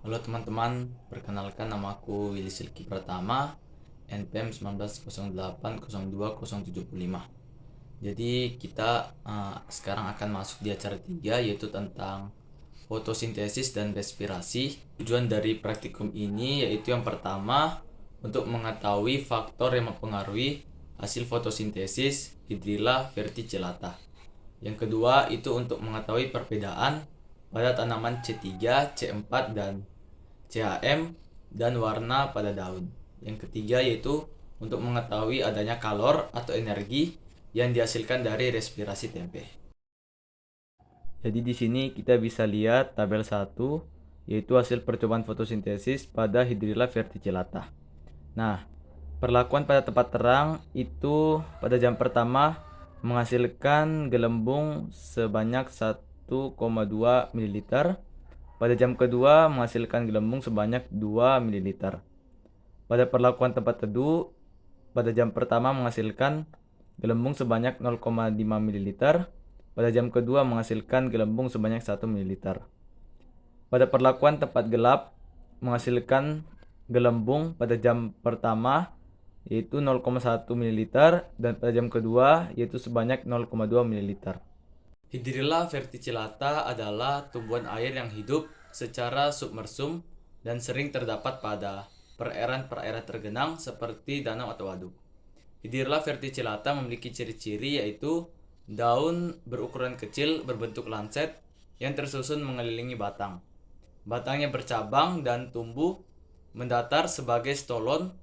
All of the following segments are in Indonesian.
Halo teman-teman, perkenalkan nama aku Willy Silky Pratama, NPM 1908027075. Jadi kita sekarang akan masuk di acara 3, yaitu tentang fotosintesis dan respirasi. Tujuan dari praktikum ini yaitu yang pertama untuk mengetahui faktor yang mempengaruhi hasil fotosintesis Hydrilla verticillata. Yang kedua itu untuk mengetahui perbedaan pada tanaman C3, C4, dan CHM dan warna pada daun. Yang ketiga yaitu untuk mengetahui adanya kalor atau energi yang dihasilkan dari respirasi tempe. Jadi di sini kita bisa lihat tabel 1 yaitu hasil percobaan fotosintesis pada Hydrilla verticillata. Nah, perlakuan pada tempat terang itu pada jam pertama menghasilkan gelembung sebanyak 1,2 ml. Pada jam kedua menghasilkan gelembung sebanyak 2 ml. Pada perlakuan tempat teduh, pada jam pertama menghasilkan gelembung sebanyak 0,5 ml. Pada jam kedua menghasilkan gelembung sebanyak 1 ml. Pada perlakuan tempat gelap menghasilkan gelembung pada jam pertama yaitu 0,1 ml dan pada jam kedua yaitu sebanyak 0,2 ml. Hydrilla verticillata adalah tumbuhan air yang hidup secara submersum dan sering terdapat pada perairan-perairan tergenang seperti danau atau waduk. Hydrilla verticillata memiliki ciri-ciri yaitu daun berukuran kecil berbentuk lanset yang tersusun mengelilingi batang. Batangnya bercabang dan tumbuh mendatar sebagai stolon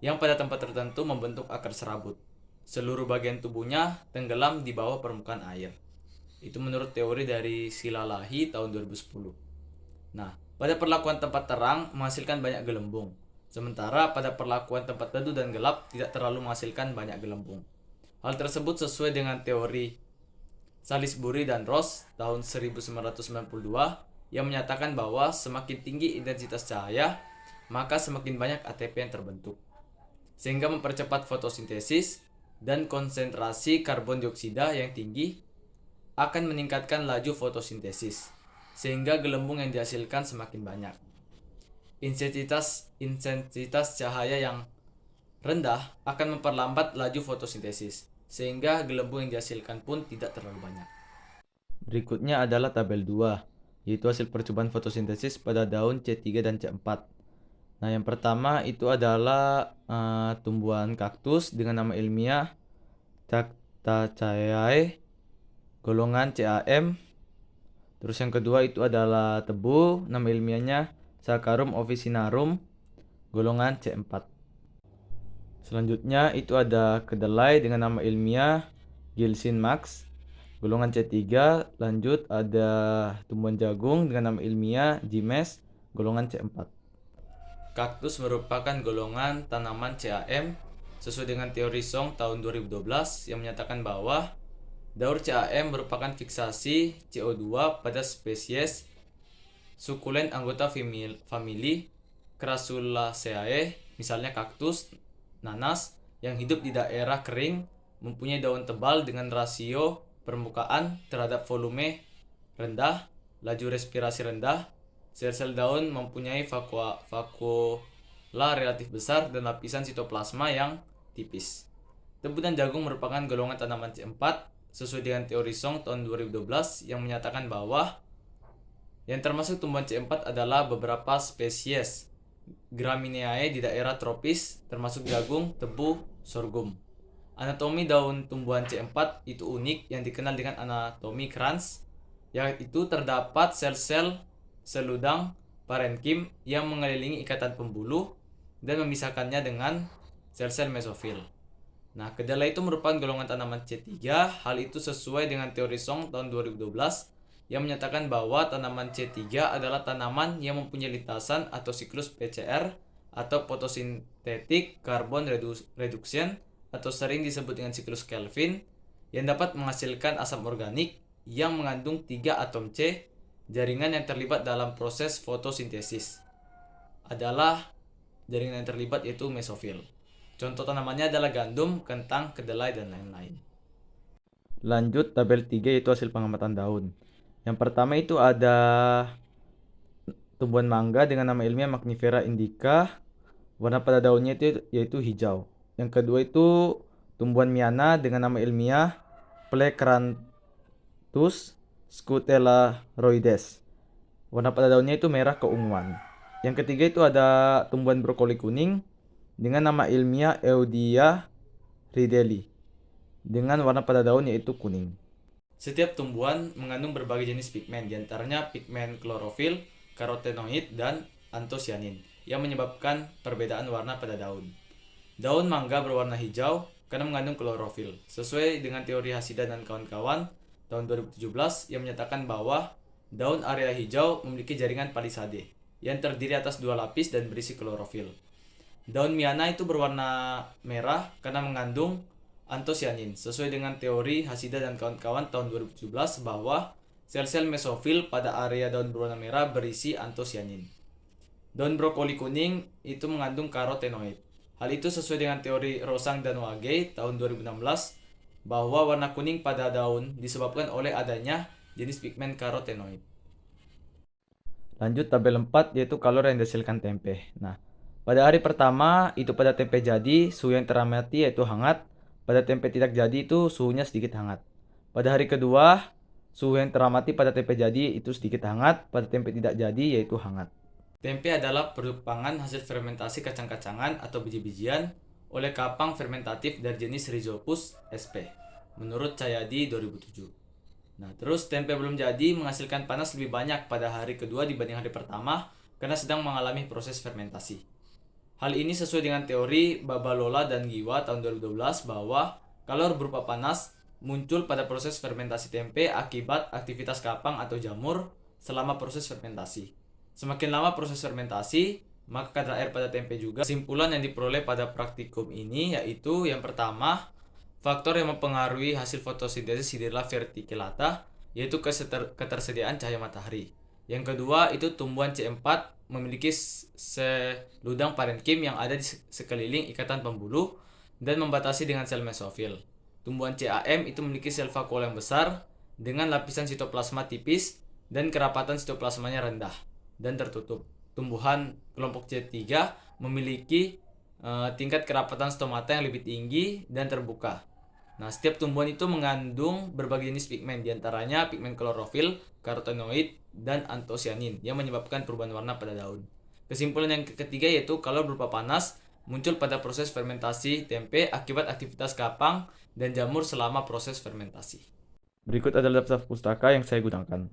yang pada tempat tertentu membentuk akar serabut. Seluruh bagian tubuhnya tenggelam di bawah permukaan air. Itu menurut teori dari Silalahi tahun 2010. Nah, pada perlakuan tempat terang menghasilkan banyak gelembung. Sementara pada perlakuan tempat teduh dan gelap tidak terlalu menghasilkan banyak gelembung. Hal tersebut sesuai dengan teori Salisbury dan Ross tahun 1992 yang menyatakan bahwa semakin tinggi intensitas cahaya, maka semakin banyak ATP yang terbentuk. Sehingga mempercepat fotosintesis dan konsentrasi karbon dioksida yang tinggi akan meningkatkan laju fotosintesis, sehingga gelembung yang dihasilkan semakin banyak. Intensitas cahaya yang rendah akan memperlambat laju fotosintesis, sehingga gelembung yang dihasilkan pun tidak terlalu banyak. Berikutnya adalah tabel 2, yaitu hasil percobaan fotosintesis pada daun C3 dan C4. Nah, yang pertama itu adalah tumbuhan kaktus dengan nama ilmiah Cactaceae golongan CAM. Terus yang kedua itu adalah tebu, nama ilmiahnya Saccharum officinarum golongan C4. Selanjutnya itu ada kedelai dengan nama ilmiah Gilsin max golongan C3. Lanjut ada tumbuhan jagung dengan nama ilmiah Jimes golongan C4. Kaktus merupakan golongan tanaman CAM sesuai dengan teori Song tahun 2012 yang menyatakan bahwa daur CAM merupakan fiksasi CO2 pada spesies sukulen anggota famili Crassulaceae, misalnya kaktus, nanas, yang hidup di daerah kering, mempunyai daun tebal dengan rasio permukaan terhadap volume rendah, laju respirasi rendah, sel-sel daun mempunyai vakuola relatif besar dan lapisan sitoplasma yang tipis. Tebu dan jagung merupakan golongan tanaman C4 sesuai dengan teori Song tahun 2012 yang menyatakan bahwa yang termasuk tumbuhan C4 adalah beberapa spesies Gramineae di daerah tropis termasuk jagung, tebu, sorghum. Anatomi daun tumbuhan C4 itu unik yang dikenal dengan anatomi Kranz, yaitu terdapat sel-sel seludang parenkim yang mengelilingi ikatan pembuluh dan memisahkannya dengan sel-sel mesofil. Nah, kedelai itu merupakan golongan tanaman C3. Hal itu sesuai dengan teori Song tahun 2012 yang menyatakan bahwa tanaman C3 adalah tanaman yang mempunyai lintasan atau siklus PCR atau photosynthetic carbon reduction atau sering disebut dengan siklus Kelvin yang dapat menghasilkan asam organik yang mengandung 3 atom C. Jaringan yang terlibat dalam proses fotosintesis adalah jaringan yang terlibat yaitu mesofil. Contoh tanamannya adalah gandum, kentang, kedelai, dan lain-lain. Lanjut tabel 3 yaitu hasil pengamatan daun. Yang pertama itu ada tumbuhan mangga dengan nama ilmiah Magnifera indica. Warna pada daunnya itu yaitu hijau. Yang kedua itu tumbuhan miana dengan nama ilmiah Plecranthus scutellarides. Warna pada daunnya itu merah keunguan. Yang ketiga itu ada tumbuhan brokoli kuning dengan nama ilmiah Eudia ridley dengan warna pada daun yaitu kuning. Setiap tumbuhan mengandung berbagai jenis pigmen, diantaranya pigmen klorofil, karotenoid, dan antosianin, yang menyebabkan perbedaan warna pada daun. Daun mangga berwarna hijau karena mengandung klorofil, sesuai dengan teori Hashida dan kawan-kawan tahun 2017 yang menyatakan bahwa daun area hijau memiliki jaringan palisade yang terdiri atas 2 lapis dan berisi klorofil. Daun miana itu berwarna merah karena mengandung antosianin, sesuai dengan teori Hashida dan kawan-kawan tahun 2017 bahwa sel-sel mesofil pada area daun berwarna merah berisi antosianin. Daun brokoli kuning itu mengandung karotenoid. Hal itu sesuai dengan teori Rosang dan Wage tahun 2016 bahwa warna kuning pada daun disebabkan oleh adanya jenis pigmen karotenoid. Lanjut tabel 4 yaitu kalori yang dihasilkan tempe. Nah, pada hari pertama itu pada tempe jadi suhu yang teramati yaitu hangat. Pada tempe tidak jadi itu suhunya sedikit hangat. Pada hari kedua suhu yang teramati pada tempe jadi itu sedikit hangat. Pada tempe tidak jadi yaitu hangat. Tempe adalah produk pangan hasil fermentasi kacang-kacangan atau biji-bijian oleh kapang fermentatif dari jenis Rhizopus sp. Menurut Cahyadi 2007. Nah, terus tempe belum jadi menghasilkan panas lebih banyak pada hari kedua dibanding hari pertama karena sedang mengalami proses fermentasi. Hal ini sesuai dengan teori Babalola dan Giwa tahun 2012 bahwa kalor berupa panas muncul pada proses fermentasi tempe akibat aktivitas kapang atau jamur selama proses fermentasi. Semakin lama proses fermentasi, maka kadar air pada tempe juga. Kesimpulan yang diperoleh pada praktikum ini yaitu yang pertama, faktor yang mempengaruhi hasil fotosintesis hidrilla verticillata yaitu ketersediaan cahaya matahari. Yang kedua itu tumbuhan C4 memiliki seludang parenkim yang ada di sekeliling ikatan pembuluh dan membatasi dengan sel mesofil. Tumbuhan CAM itu memiliki sel vakuol yang besar dengan lapisan sitoplasma tipis dan kerapatan sitoplasmanya rendah dan tertutup. Tumbuhan kelompok C3 memiliki tingkat kerapatan stomata yang lebih tinggi dan terbuka. Nah, setiap tumbuhan itu mengandung berbagai jenis pigmen, diantaranya pigmen klorofil, karotenoid, dan antosianin yang menyebabkan perubahan warna pada daun. Kesimpulan yang ketiga yaitu kalor berupa panas muncul pada proses fermentasi tempe akibat aktivitas kapang dan jamur selama proses fermentasi. Berikut adalah daftar pustaka yang saya gunakan.